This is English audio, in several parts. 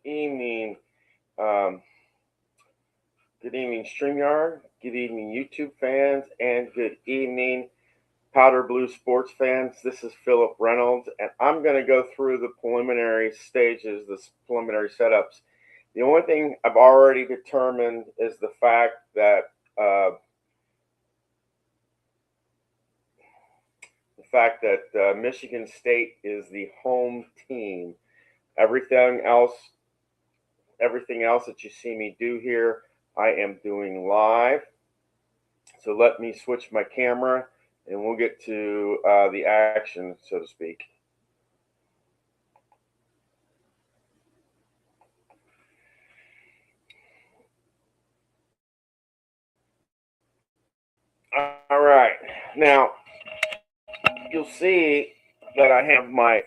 Good evening. Good evening, StreamYard. Good evening, YouTube fans, and good evening, Powder Blue sports fans. This is Philip Reynolds, and I'm going to go through the preliminary stages, the preliminary setups. The only thing I've already determined is the fact that Michigan State is the home team. Everything else that you see me do here, I am doing live. So let me switch my camera and we'll get to the action, so to speak. All right. Now, you'll see that I have my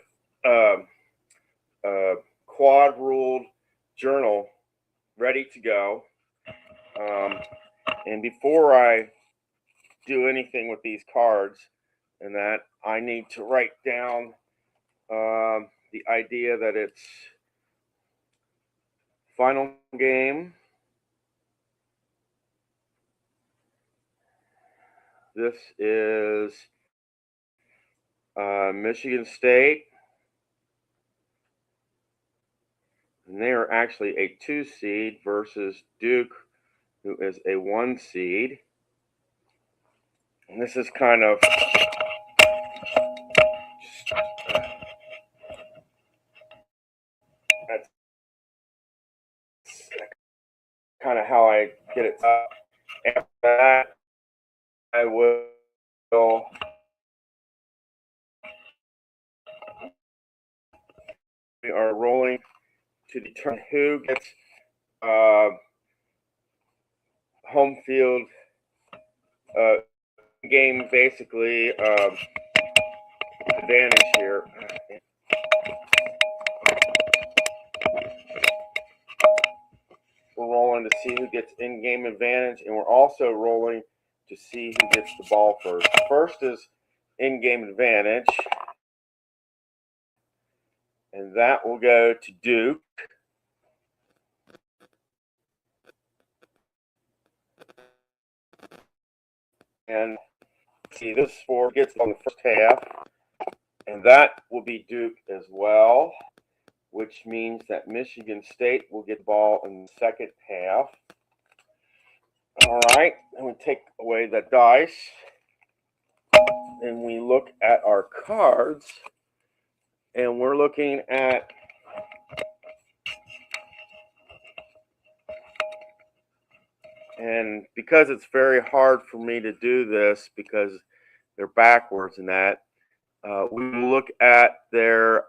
quad ruled journal ready to go. And before I do anything with these cards and that, I need to write down the idea that it's final game. This is Michigan State. And they are actually a 2 seed versus Duke, who is a 1 seed. And this is kind of that's kind of how I get it up. After that, I will we are rolling to determine who gets home field game, basically advantage here. We're rolling to see who gets in-game advantage, and we're also rolling to see who gets the ball first. First is in-game advantage, and that will go to Duke. And see, this score gets on the first half, and that will be Duke as well, which means that Michigan State will get the ball in the second half. All right, and we take away the dice, and we look at our cards, and we're looking at and because it's very hard for me to do this because they're backwards in that, we look at their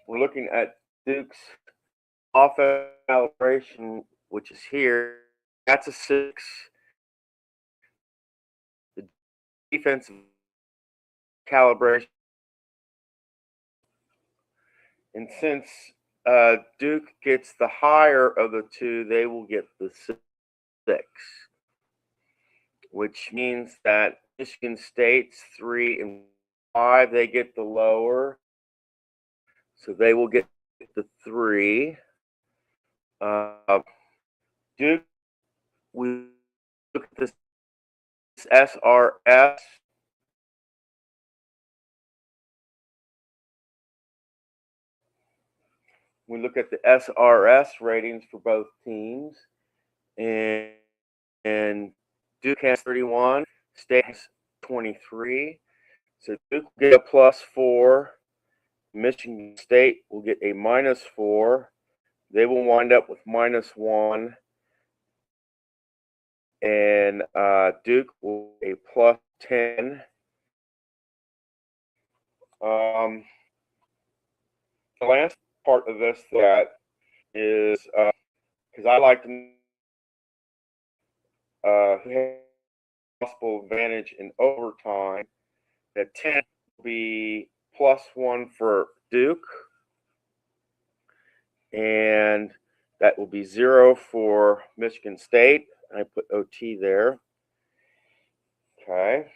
we're looking at Duke's offensive calibration, which is here. That's a 6. The defensive calibration, and since Duke gets the higher of the two, they will get the 6, which means that Michigan State's 3 and 5, they get the lower, so they will get the 3. Duke, we look at this SRS. We look at the SRS ratings for both teams, and Duke has 31, State has 23. So Duke will get a +4. Michigan State will get a -4. They will wind up with -1. And Duke will get a +10. The last part of this that is because I like to have possible advantage in overtime. That 10 will be +1 for Duke, and that will be 0 for Michigan State. I put OT there. Okay.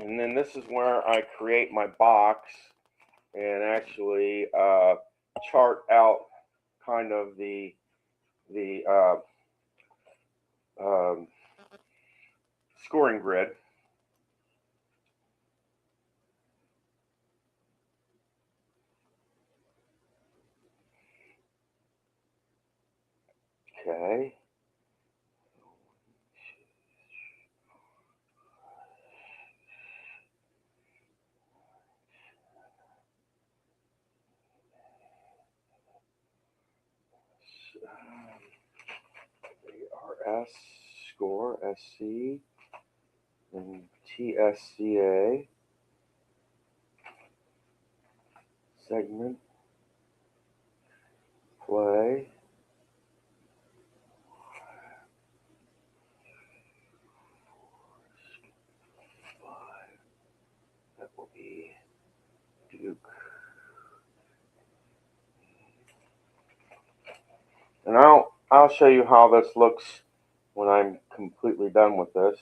And then this is where I create my box and actually chart out kind of the um, scoring grid. Okay. ARS score SC and TSCA segment play. That will be Duke. And I'll show you how this looks when I'm completely done with this.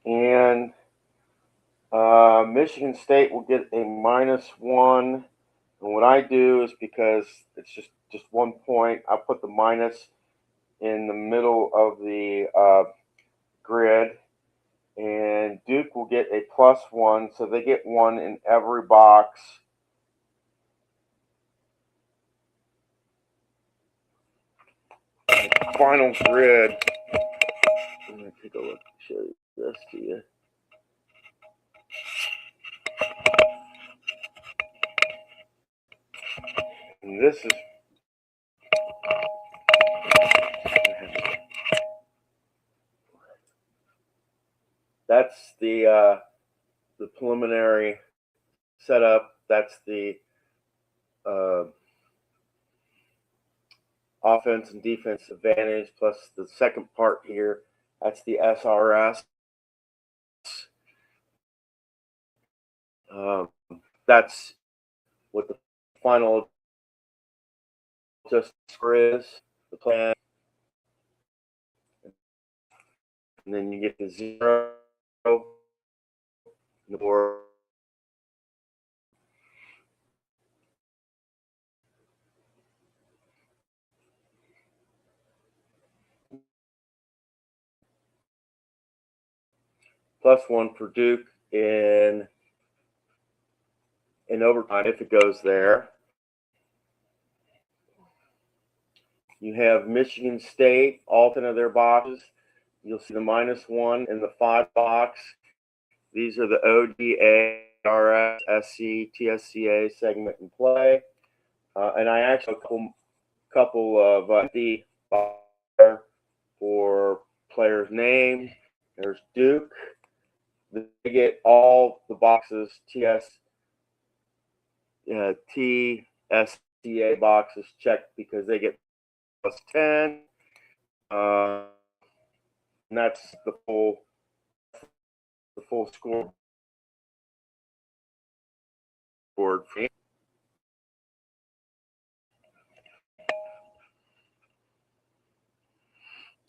And Michigan State will get a -1. And what I do is, because it's just 1 point, I put the minus in the middle of the grid. And Duke will get a +1, so they get 1 in every box. Final grid. I'm going to take a look, show this to you. And this is that's the preliminary setup. That's the offense and defense advantage, plus the second part here. That's the SRS. That's what the final just is, the plan. And then you get the 0 on the board. +1 for Duke in overtime if it goes there. You have Michigan State, all 10 of their boxes. You'll see the -1 in the 5 box. These are the ODA, RS, SC, TSCA segment and play. And I actually couple of D for players' names. There's Duke. They get all the boxes, TSCA boxes checked because they get +10. And that's the full scoreboard for me.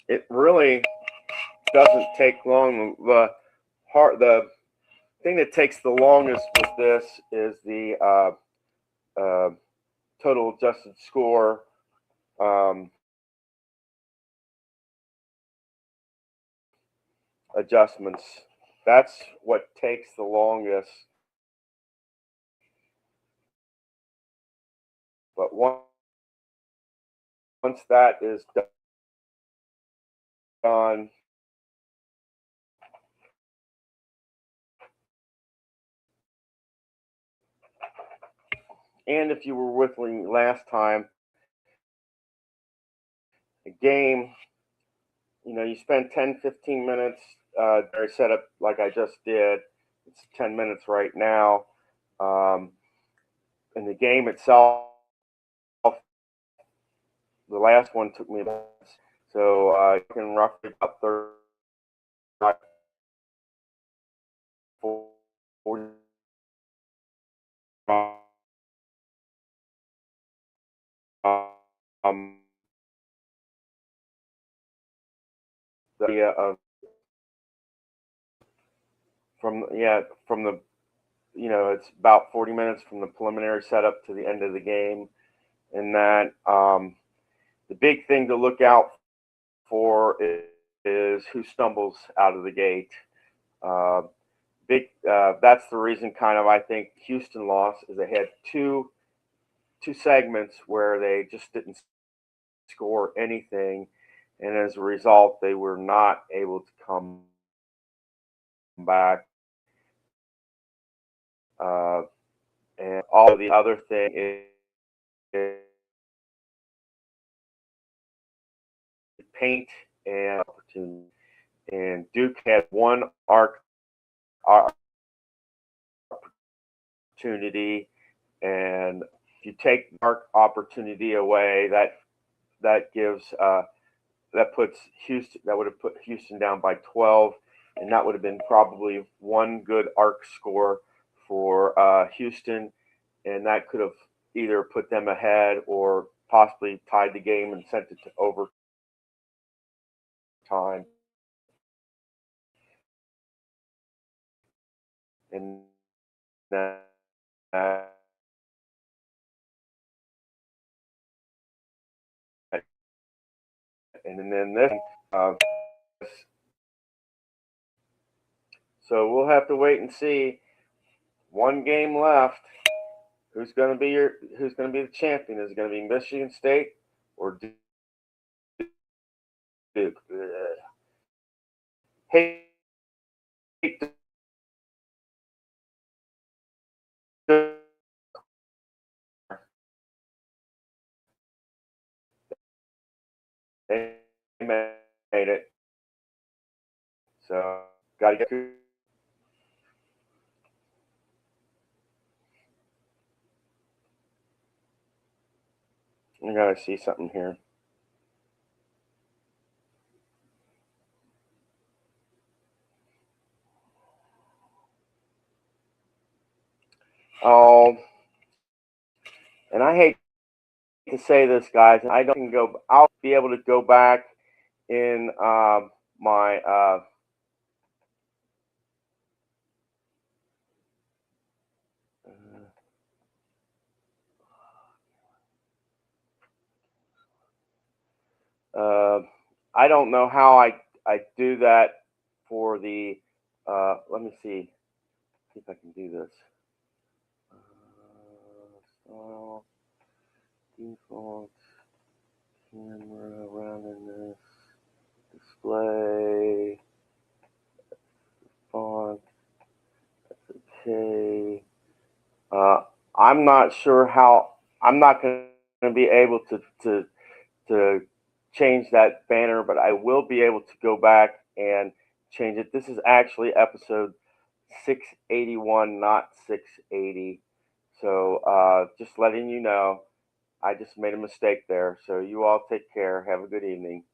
It really doesn't take long. The thing that takes the longest with this is the total adjusted score. Adjustments. That's what takes the longest. But once that is done, and if you were with me last time, a game, you spend 10-15 minutes their setup like I just did. It's 10 minutes right now. in the game itself, the last one took me about, so you can roughly about 30, 40, um, the idea of from the it's about 40 minutes from the preliminary setup to the end of the game, and that the big thing to look out for is who stumbles out of the gate. Uh, that's the reason kind of I think Houston lost is they had two segments where they just didn't score anything, and as a result, they were not able to come back. Uh, and all of the other thing is paint and opportunity. And Duke had one opportunity, and if you take arc opportunity away, that gives that puts Houston that would have put Houston down by 12, and that would have been probably one good arc score for Houston, and that could have either put them ahead or possibly tied the game and sent it to overtime. And that, and then this. Uh, so we'll have to wait and see. One game left. Who's going to be the champion? Is it going to be Michigan State or Duke? Hate to, they made it. So got to get. I got to see something here. Oh, and I hate to say this, guys. I don't go. I'll be able to go back in my uh, I don't know how I do that for the. Let me see if I can do this. Style, default, camera, roundedness, display, font. Okay. I'm not sure how. I'm not going to be able to change that banner, but I will be able to go back and change it. This is actually episode 681, not 680. So just letting you know, I just made a mistake there. So you all take care. Have a good evening.